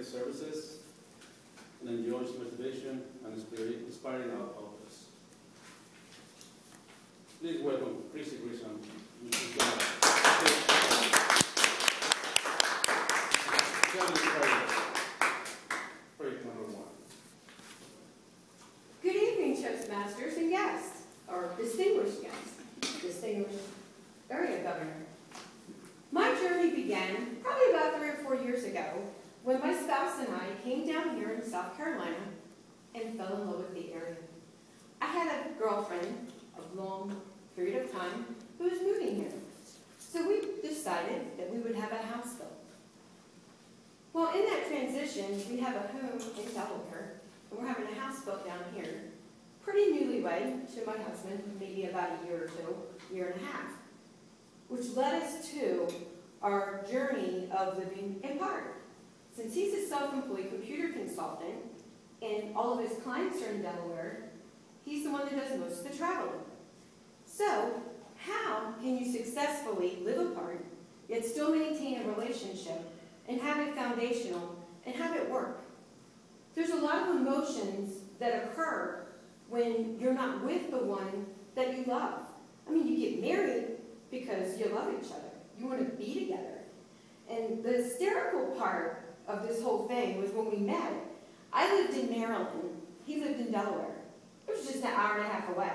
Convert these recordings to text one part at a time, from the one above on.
great services, and enjoys motivation and inspiring others. Please welcome Chrissy. Good evening, Toastmasters and guests, or distinguished guests, distinguished area governor. My journey began probably about 3 or 4 years ago when my spouse and I came down here in South Carolina and fell in love with the area. I had a girlfriend of long period of time who was moving here. So we decided that we would have a house built. Well, in that transition, we have a home in Delaware, and we're having a house built down here. Pretty newlywed to my husband, maybe about a year or two, year and a half, which led us to our journey of living in Potter. Since he's a self-employed computer consultant, and all of his clients are in Delaware, he's the one that does most of the traveling. So, how can you successfully live apart, yet still maintain a relationship, and have it foundational, and have it work? There's a lot of emotions that occur when you're not with the one that you love. I mean, you get married because you love each other. You want to be together. And the hysterical part of this whole thing was when we met, I lived in Maryland, he lived in Delaware. It was just an hour and a half away.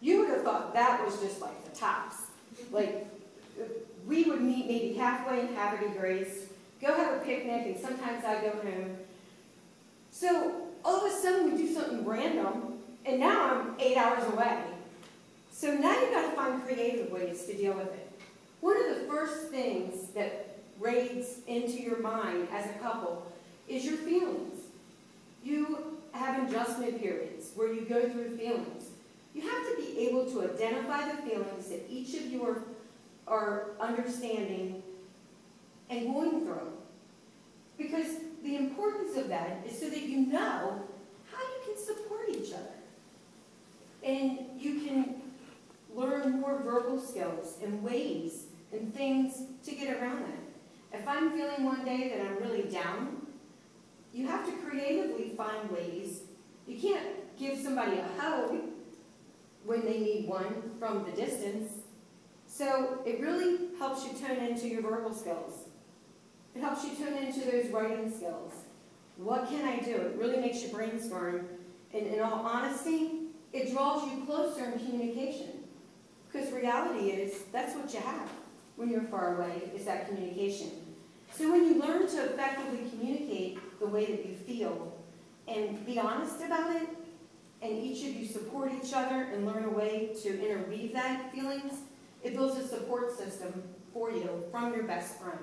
You would have thought that was just like the tops. Like, we would meet maybe halfway in Haverty Grace, go have a picnic, and sometimes I'd go home. So all of a sudden we do something random, and now I'm 8 hours away. So now you've got to find creative ways to deal with it. One of the first things that raids into your mind as a couple is your feelings. You have adjustment periods where you go through feelings. You have to be able to identify the feelings that each of you are understanding and going through. Because the importance of that is so that you know how you can support each other. And you can learn more verbal skills and ways and things to get around that. If I'm feeling one day that I'm really down, you have to creatively find ways. You can't give somebody a hug when they need one from the distance. So it really helps you tune into your verbal skills. It helps you tune into those writing skills. What can I do? It really makes you brainstorm. And in all honesty, it draws you closer in communication. Because reality is, that's what you have when you're far away, is that communication. So when you learn to effectively communicate the way that you feel and be honest about it, and each of you support each other and learn a way to interweave that feelings, it builds a support system for you from your best friend.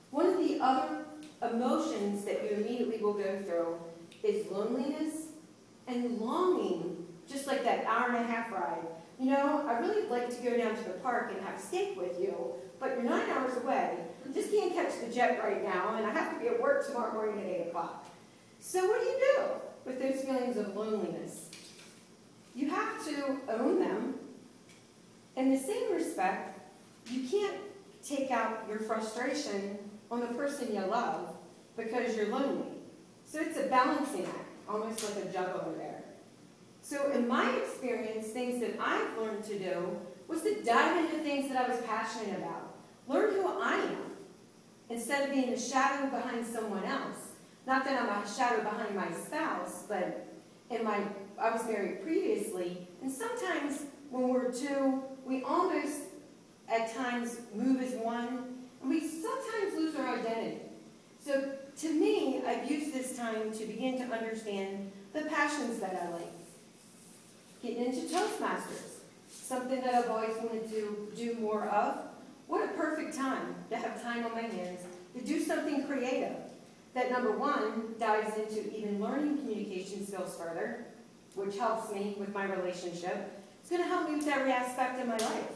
One of the other emotions that you immediately will go through is loneliness and longing, just like that hour and a half ride. You know, I really like to go down to the park and have steak with you, but you're 9 hours away. You just can't catch the jet right now, and I have to be at work tomorrow morning at 8 o'clock. So what do you do with those feelings of loneliness? You have to own them. In the same respect, you can't take out your frustration on the person you love because you're lonely. So it's a balancing act, almost like a juggler there. So in my experience, things that I've learned to do was to dive into things that I was passionate about. Learn who I am, instead of being a shadow behind someone else. Not that I'm a shadow behind my spouse, but I was married previously, and sometimes when we're two, we almost at times move as one, and we sometimes lose our identity. So to me, I've used this time to begin to understand the passions that I like. Getting into Toastmasters, something that I've always wanted to do more of. What a perfect time to have time on my hands to do something creative that, number one, dives into even learning communication skills further, which helps me with my relationship. It's going to help me with every aspect of my life.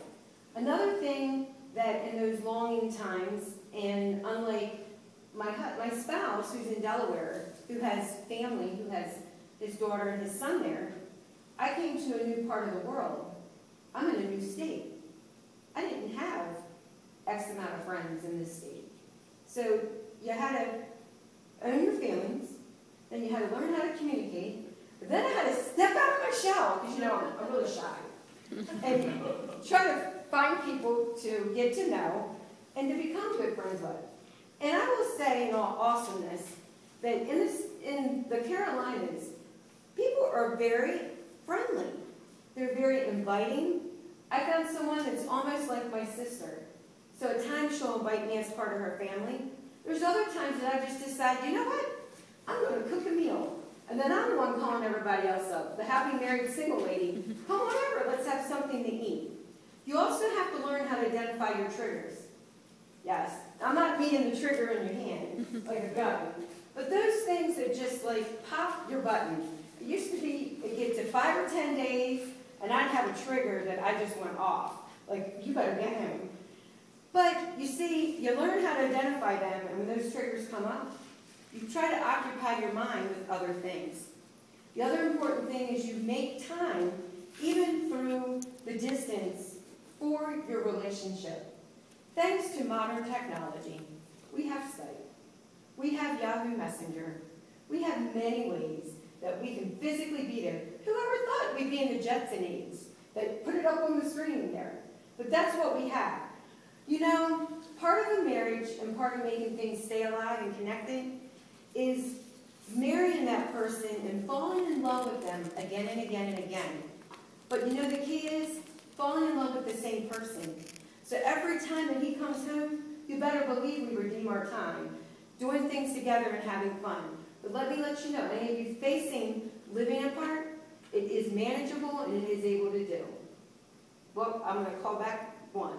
Another thing that in those longing times, and unlike my spouse who's in Delaware, who has family, who has his daughter and his son there, I came to a new part of the world. I'm in a new state. I didn't have X amount of friends in this state. So you had and you had to learn how to communicate. But then I had to step out of my shell, because you know, I'm really shy, and try to find people to get to know and to become good friends with. And I will say in all awesomeness that in the Carolinas, people are very friendly. They're very inviting. I found someone that's almost like my sister. So at times she'll invite me as part of her family. There's other times that I just decide, you know what? I'm going to cook a meal. And then I'm the one calling everybody else up. The happy married single lady. Come on over, let's have something to eat. You also have to learn how to identify your triggers. Yes, I'm not meaning the trigger in your hand, like a gun. But those things that just like pop your button. It used to be, it get to 5 or 10 days, and I'd have a trigger that I just went off. Like, you better get him. But you see, you learn how to identify them, and when those triggers come up, you try to occupy your mind with other things. The other important thing is you make time, even through the distance, for your relationship. Thanks to modern technology, we have Skype, we have Yahoo Messenger, we have many ways that we can physically be there. Whoever thought we'd be in the Jetson age? That put it up on the screen there. But that's what we have. You know, part of a marriage and part of making things stay alive and connected is marrying that person and falling in love with them again and again and again. But you know the key is falling in love with the same person. So every time that he comes home, you better believe we redeem our time, doing things together and having fun. But let me let you know, any of you facing living apart, it is manageable and it is able to do. Well, I'm going to call back one.